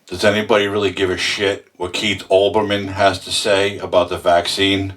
Does anybody really give a shit what Keith Olbermann has to say about the vaccine?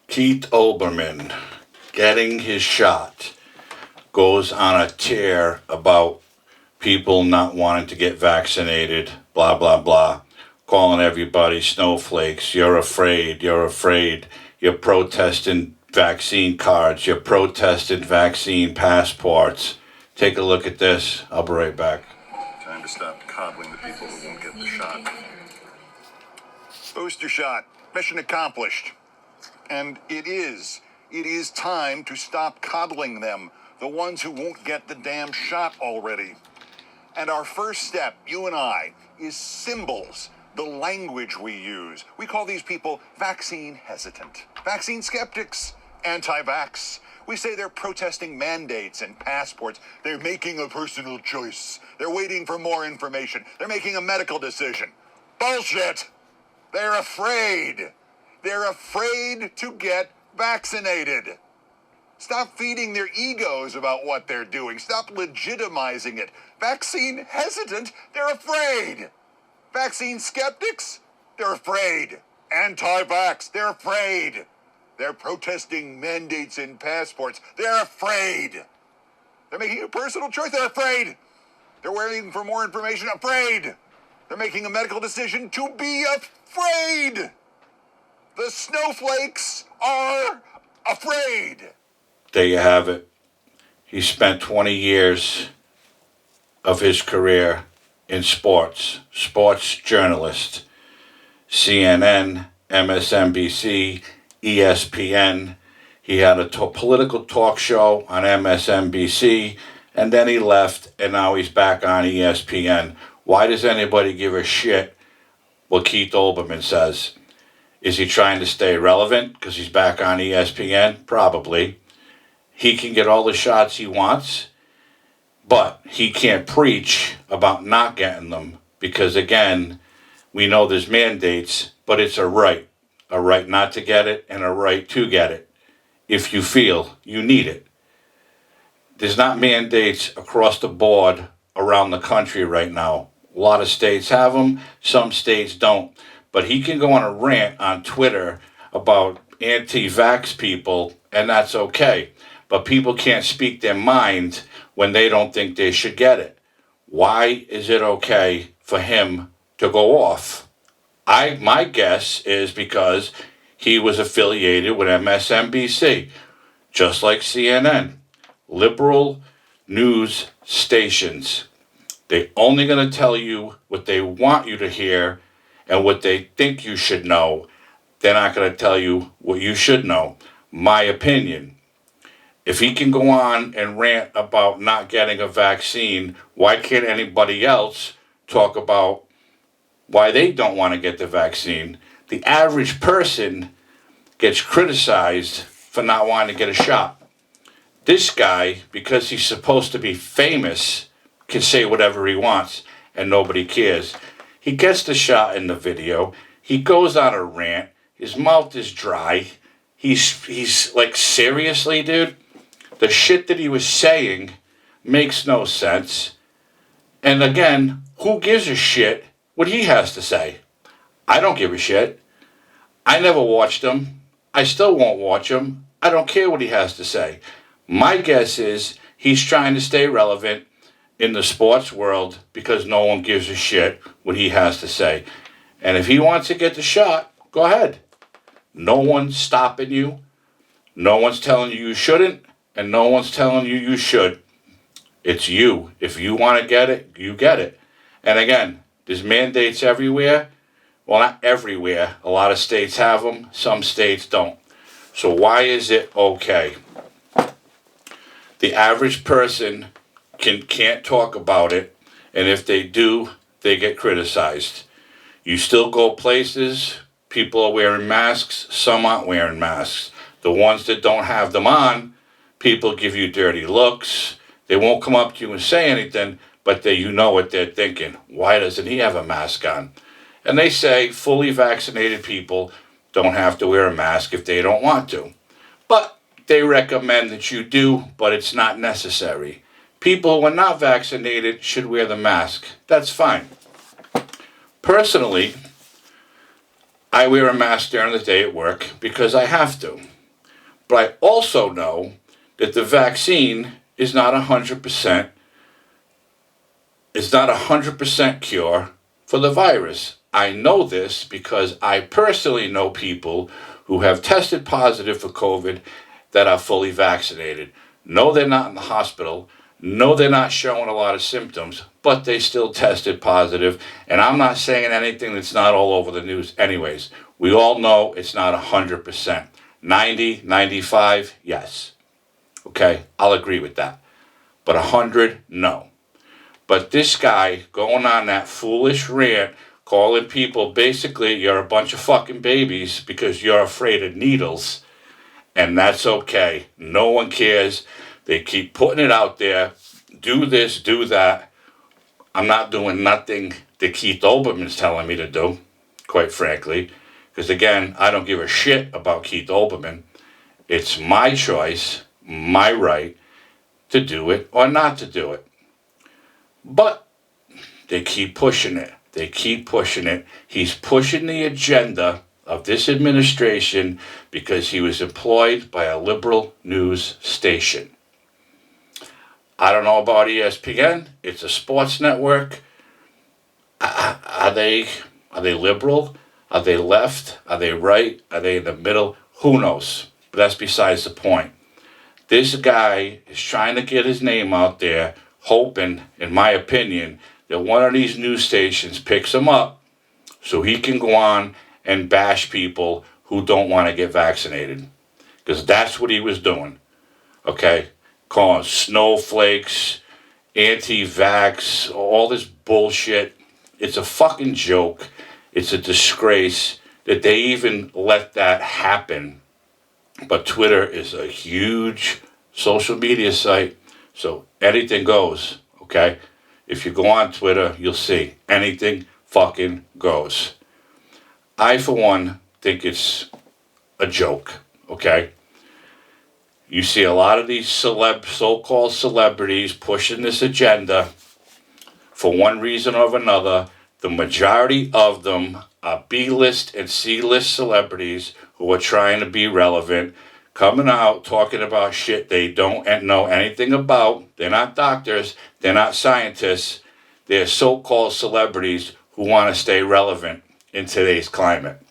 Keith Olbermann, getting his shot, goes on a tear about people not wanting to get vaccinated, blah, blah, blah, calling everybody snowflakes. You're afraid, you're protesting vaccine cards, you're protesting vaccine passports. Take a look at this. I'll be right back. Time to stop coddling the people who won't get the shot. Booster shot. Mission accomplished. And it is time to stop coddling them, the ones who won't get the damn shot already. And our first step, you and I, is symbols, the language we use. We call these people vaccine hesitant, vaccine skeptics, anti-vax. We say they're protesting mandates and passports. They're making a personal choice. They're waiting for more information. They're making a medical decision. Bullshit! They're afraid. They're afraid to get vaccinated. Stop feeding their egos about what they're doing. Stop legitimizing it. Vaccine hesitant, they're afraid. Vaccine skeptics, they're afraid. Anti-vax, they're afraid. They're protesting mandates and passports. They're afraid. They're making a personal choice. They're afraid. They're waiting for more information. Afraid. They're making a medical decision to be afraid. The snowflakes are afraid. There you have it. He spent 20 years of his career in sports journalist, CNN, MSNBC, ESPN. He had a political talk show on MSNBC, and then he left, and now he's back on ESPN. Why does anybody give a shit what Keith Olbermann says? Is he trying to stay relevant because he's back on ESPN? Probably. He can get all the shots he wants, but he can't preach about not getting them because, again, we know there's mandates, but it's a right not to get it and a right to get it if you feel you need it. There's not mandates across the board around the country right now. A lot of states have them, some states don't. But he can go on a rant on Twitter about anti-vax people, and that's okay. But people can't speak their mind when they don't think they should get it. Why is it okay for him to go off? My guess is because he was affiliated with MSNBC, just like CNN. Liberal news stations. They're only going to tell you what they want you to hear and what they think you should know. They're not going to tell you what you should know. My opinion. If he can go on and rant about not getting a vaccine, why can't anybody else talk about why they don't want to get the vaccine? The average person gets criticized for not wanting to get a shot. This guy, because he's supposed to be famous, can say whatever he wants and nobody cares. He gets the shot in the video. He goes on a rant. His mouth is dry. He's like, seriously, dude? The shit that he was saying makes no sense. And again, who gives a shit what he has to say? I don't give a shit. I never watched him. I still won't watch him. I don't care what he has to say. My guess is he's trying to stay relevant in the sports world because no one gives a shit what he has to say. And if he wants to get the shot, go ahead. No one's stopping you. No one's telling you you shouldn't, and no one's telling you you should. It's you. If you want to get it, you get it. And again, there's mandates everywhere. Well, not everywhere. A lot of states have them. Some states don't. So why is it okay? The average person can't talk about it, and if they do, they get criticized. You still go places people are wearing masks, some aren't wearing masks. The ones that don't have them on, people give you dirty looks. They won't come up to you and say anything, but you know what they're thinking. Why doesn't he have a mask on? And they say fully vaccinated people don't have to wear a mask if they don't want to. But they recommend that you do, but it's not necessary. People who are not vaccinated should wear the mask. That's fine. Personally, I wear a mask during the day at work because I have to. But I also know that the vaccine is not 100%. It's not 100% cure for the virus. I know this because I personally know people who have tested positive for COVID that are fully vaccinated. No, they're not in the hospital. No, they're not showing a lot of symptoms, but they still tested positive. And I'm not saying anything that's not all over the news anyways. We all know it's not 100%. 90, 95, yes. Okay, I'll agree with that. But 100, no. But this guy going on that foolish rant, calling people basically you're a bunch of fucking babies because you're afraid of needles. And that's okay. No one cares. They keep putting it out there. Do this, do that. I'm not doing nothing that Keith Olbermann's telling me to do, quite frankly. Because again, I don't give a shit about Keith Olbermann. It's my choice, my right, to do it or not to do it. But they keep pushing it. They keep pushing it. He's pushing the agenda of this administration because he was employed by a liberal news station. I don't know about ESPN. It's a sports network. Are they liberal? Are they left? Are they right? Are they in the middle? Who knows? But that's besides the point. This guy is trying to get his name out there, hoping, in my opinion, that one of these news stations picks him up so he can go on and bash people who don't want to get vaccinated. Because that's what he was doing. Okay? Calling snowflakes, anti-vax, all this bullshit. It's a fucking joke. It's a disgrace that they even let that happen. But Twitter is a huge social media site, so anything goes, okay? If you go on Twitter, you'll see anything fucking goes. I, for one, think it's a joke, okay? You see a lot of these so-called celebrities pushing this agenda for one reason or another. The majority of them are B-list and C-list celebrities who are trying to be relevant, coming out talking about shit they don't know anything about. They're not doctors. They're not scientists. They're so-called celebrities who want to stay relevant in today's climate.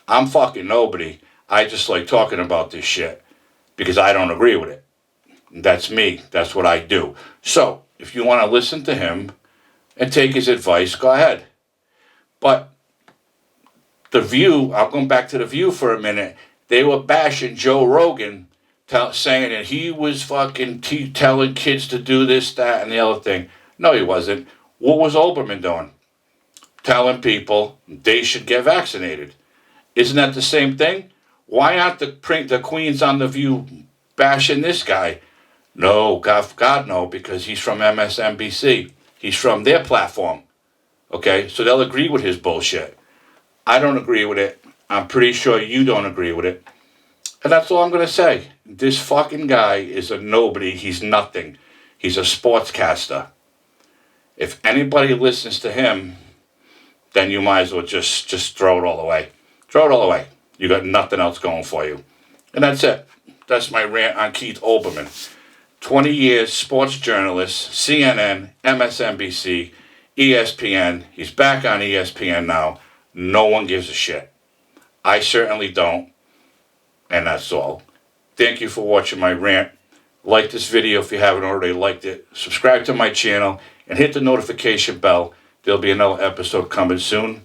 I'm fucking nobody. I just like talking about this shit because I don't agree with it. That's me. That's what I do. So, if you want to listen to him and take his advice, go ahead. But The View, I'll go back to The View for a minute. They were bashing Joe Rogan, saying that he was fucking telling kids to do this, that, and the other thing. No, he wasn't. What was Olbermann doing? Telling people they should get vaccinated. Isn't that the same thing? Why aren't the queens on The View bashing this guy? No, God no, because he's from MSNBC. He's from their platform. Okay, so they'll agree with his bullshit. I don't agree with it. I'm pretty sure you don't agree with it. And that's all I'm going to say. This fucking guy is a nobody. He's nothing. He's a sportscaster. If anybody listens to him, then you might as well just throw it all away. Throw it all away. You got nothing else going for you. And that's it. That's my rant on Keith Olbermann. 20 years, sports journalist, CNN, MSNBC, ESPN. He's back on ESPN now. No one gives a shit. I certainly don't. And that's all. Thank you for watching my rant. Like this video if you haven't already liked it. Subscribe to my channel and hit the notification bell. There'll be another episode coming soon.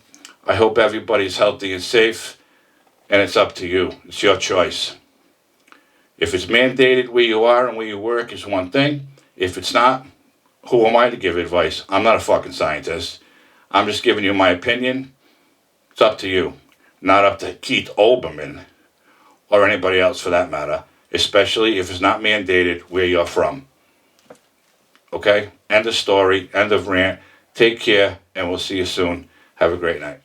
I hope everybody's healthy and safe. And it's up to you. It's your choice. If it's mandated where you are and where you work is one thing. If it's not, who am I to give advice? I'm not a fucking scientist. I'm just giving you my opinion. It's up to you. not up to Keith Olbermann or anybody else for that matter, especially if it's not mandated where you're from. Okay? End of story, end of rant. Take care, and we'll see you soon. Have a great night.